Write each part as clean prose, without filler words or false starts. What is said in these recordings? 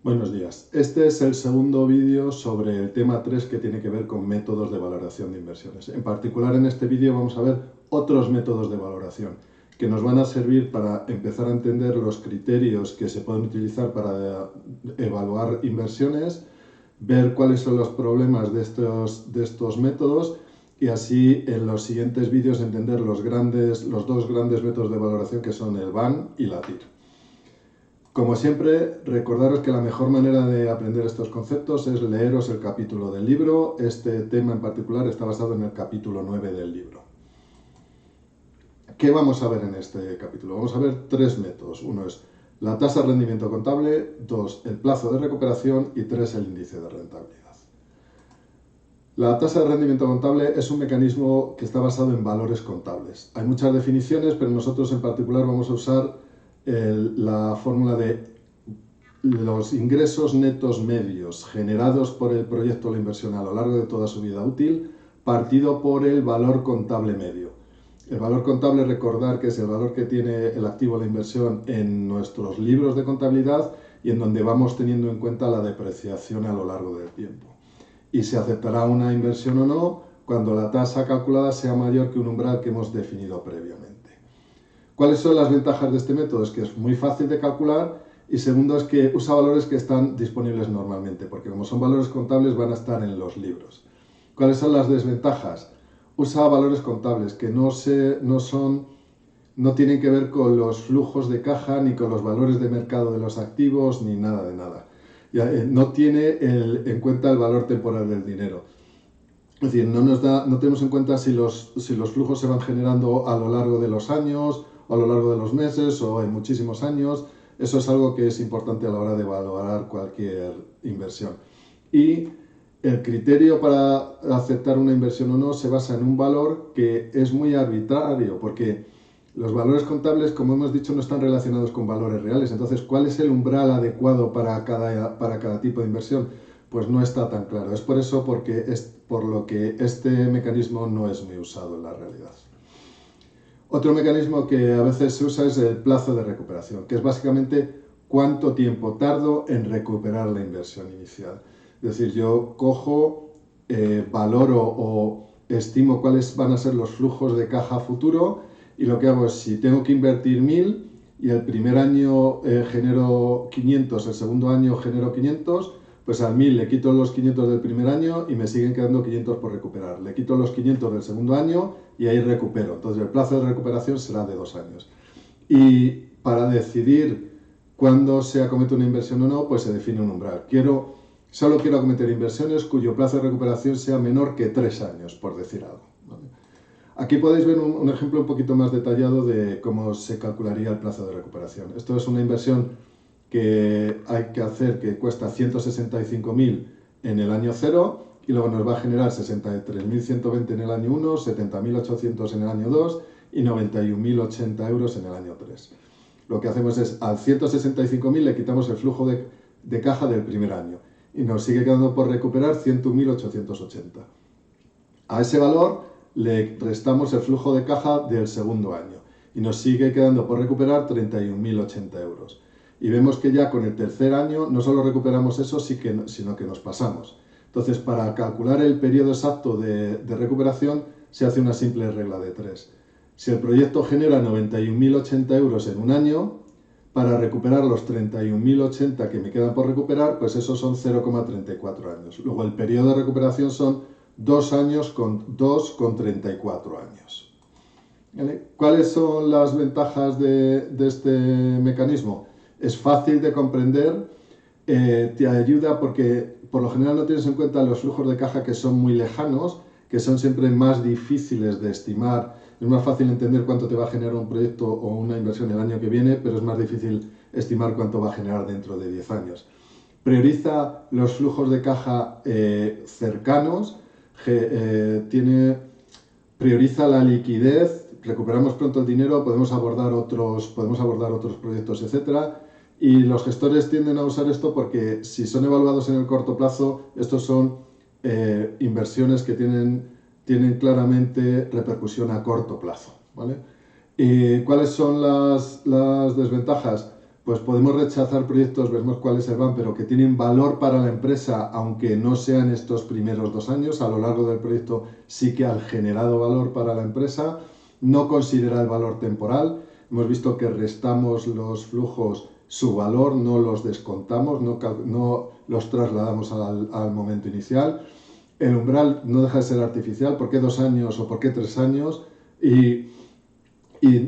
Buenos días. Este es el segundo vídeo sobre el tema 3 que tiene que ver con métodos de valoración de inversiones. En particular, en este vídeo vamos a ver otros métodos de valoración que nos van a servir para empezar a entender los criterios que se pueden utilizar para evaluar inversiones, ver cuáles son los problemas de estos métodos y así en los siguientes vídeos entender los dos grandes métodos de valoración que son el BAN y la TIR. Como siempre, recordaros que la mejor manera de aprender estos conceptos es leeros el capítulo del libro. Este tema en particular está basado en el capítulo 9 del libro. ¿Qué vamos a ver en este capítulo? Vamos a ver tres métodos. Uno es la tasa de rendimiento contable, dos, el plazo de recuperación y tres, el índice de rentabilidad. La tasa de rendimiento contable es un mecanismo que está basado en valores contables. Hay muchas definiciones, pero nosotros en particular vamos a usar la fórmula de los ingresos netos medios generados por el proyecto o la inversión a lo largo de toda su vida útil, partido por el valor contable medio. El valor contable, recordar que es el valor que tiene el activo o la inversión en nuestros libros de contabilidad y en donde vamos teniendo en cuenta la depreciación a lo largo del tiempo. Y se aceptará una inversión o no cuando la tasa calculada sea mayor que un umbral que hemos definido previamente. ¿Cuáles son las ventajas de este método? Es que es muy fácil de calcular y segundo es que usa valores que están disponibles normalmente, porque como son valores contables van a estar en los libros. ¿Cuáles son las desventajas? Usa valores contables que no tienen que ver con los flujos de caja ni con los valores de mercado de los activos ni nada de nada. No tiene en cuenta el valor temporal del dinero. Es decir, no tenemos en cuenta si los flujos se van generando a lo largo de los años, o a lo largo de los meses, o en muchísimos años. Eso es algo que es importante a la hora de valorar cualquier inversión. Y el criterio para aceptar una inversión o no se basa en un valor que es muy arbitrario, porque los valores contables, como hemos dicho, no están relacionados con valores reales. Entonces, ¿cuál es el umbral adecuado para cada tipo de inversión? Pues no está tan claro. Es por eso por lo que este mecanismo no es muy usado en la realidad. Otro mecanismo que a veces se usa es el plazo de recuperación, que es básicamente cuánto tiempo tardo en recuperar la inversión inicial. Es decir, yo cojo, valoro o estimo cuáles van a ser los flujos de caja futuro y lo que hago es, si tengo que invertir 1000 y el primer año genero 500, el segundo año genero 500, pues al 1000 le quito los 500 del primer año y me siguen quedando 500 por recuperar. Le quito los 500 del segundo año y ahí recupero. Entonces el plazo de recuperación será de 2 años. Y para decidir cuándo se acomete una inversión o no, pues se define un umbral. Solo quiero acometer inversiones cuyo plazo de recuperación sea menor que 3 años, por decir algo. ¿Vale? Aquí podéis ver un ejemplo un poquito más detallado de cómo se calcularía el plazo de recuperación. Esto es una inversión que hay que hacer que cuesta 165.000 en el año 0 y luego nos va a generar 63.120 en el año 1, 70.800 en el año 2 y 91.080 euros en el año 3. Lo que hacemos es al 165.000 le quitamos el flujo de caja del primer año y nos sigue quedando por recuperar 101.880. A ese valor le restamos el flujo de caja del segundo año y nos sigue quedando por recuperar 31.080 euros. Y vemos que ya con el tercer año no solo recuperamos eso, sino que nos pasamos. Entonces, para calcular el periodo exacto de recuperación, se hace una simple regla de 3. Si el proyecto genera 91.080 euros en un año, para recuperar los 31.080 que me quedan por recuperar, pues esos son 0,34 años. Luego el periodo de recuperación son 2 años con 34 años. ¿Vale? ¿Cuáles son las ventajas de este mecanismo? Es fácil de comprender, te ayuda porque por lo general no tienes en cuenta los flujos de caja que son muy lejanos, que son siempre más difíciles de estimar. Es más fácil entender cuánto te va a generar un proyecto o una inversión el año que viene, pero es más difícil estimar cuánto va a generar dentro de 10 años. Prioriza los flujos de caja cercanos, prioriza la liquidez, recuperamos pronto el dinero, podemos abordar otros proyectos, etcétera. Y los gestores tienden a usar esto porque si son evaluados en el corto plazo, estos son inversiones que tienen claramente repercusión a corto plazo. ¿Vale? ¿Y cuáles son las desventajas? pues podemos rechazar proyectos, vemos cuáles se van, pero que tienen valor para la empresa, aunque no sean estos primeros 2 años, a lo largo del proyecto sí que han generado valor para la empresa. No considera el valor temporal. Hemos visto que restamos los flujos su valor, no los descontamos, no los trasladamos al momento inicial. El umbral no deja de ser artificial. ¿Por qué 2 años o por qué 3 años? Y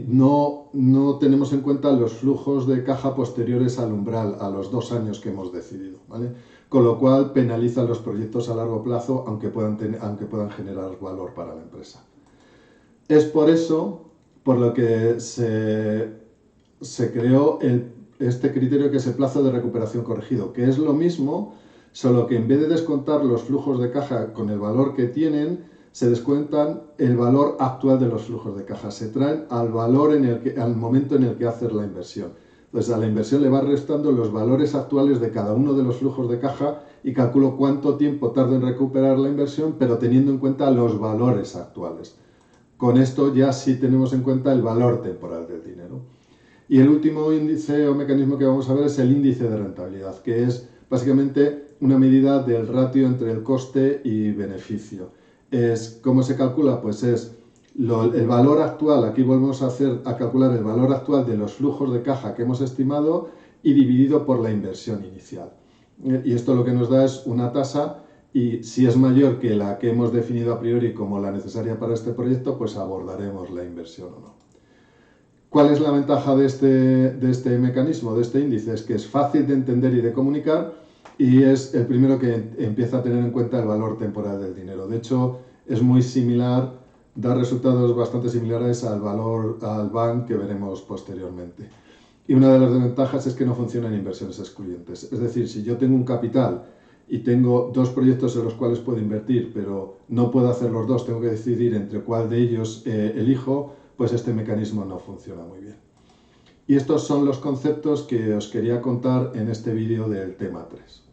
no tenemos en cuenta los flujos de caja posteriores al umbral, a los 2 años que hemos decidido, ¿vale? Con lo cual penaliza los proyectos a largo plazo, aunque puedan generar valor para la empresa. Es por eso por lo que se creó este criterio, que es el plazo de recuperación corregido, que es lo mismo, solo que en vez de descontar los flujos de caja con el valor que tienen, se descuentan el valor actual de los flujos de caja, se traen al momento en el que haces la inversión. Entonces a la inversión le va restando los valores actuales de cada uno de los flujos de caja y calculo cuánto tiempo tarda en recuperar la inversión, pero teniendo en cuenta los valores actuales. Con esto ya sí tenemos en cuenta el valor temporal del dinero. Y el último índice o mecanismo que vamos a ver es el índice de rentabilidad, que es básicamente una medida del ratio entre el coste y beneficio. ¿Cómo se calcula? Pues es el valor actual, aquí volvemos a calcular el valor actual de los flujos de caja que hemos estimado y dividido por la inversión inicial. Y esto lo que nos da es una tasa, y si es mayor que la que hemos definido a priori como la necesaria para este proyecto, pues abordaremos la inversión o no. ¿Cuál es la ventaja de este mecanismo, de este índice? Es que es fácil de entender y de comunicar, y es el primero que empieza a tener en cuenta el valor temporal del dinero. De hecho, es muy similar, da resultados bastante similares al BAN que veremos posteriormente. Y una de las desventajas es que no funciona en inversiones excluyentes. Es decir, si yo tengo un capital y tengo 2 proyectos en los cuales puedo invertir, pero no puedo hacer los 2, tengo que decidir entre cuál de ellos elijo, pues este mecanismo no funciona muy bien. Y estos son los conceptos que os quería contar en este vídeo del tema 3.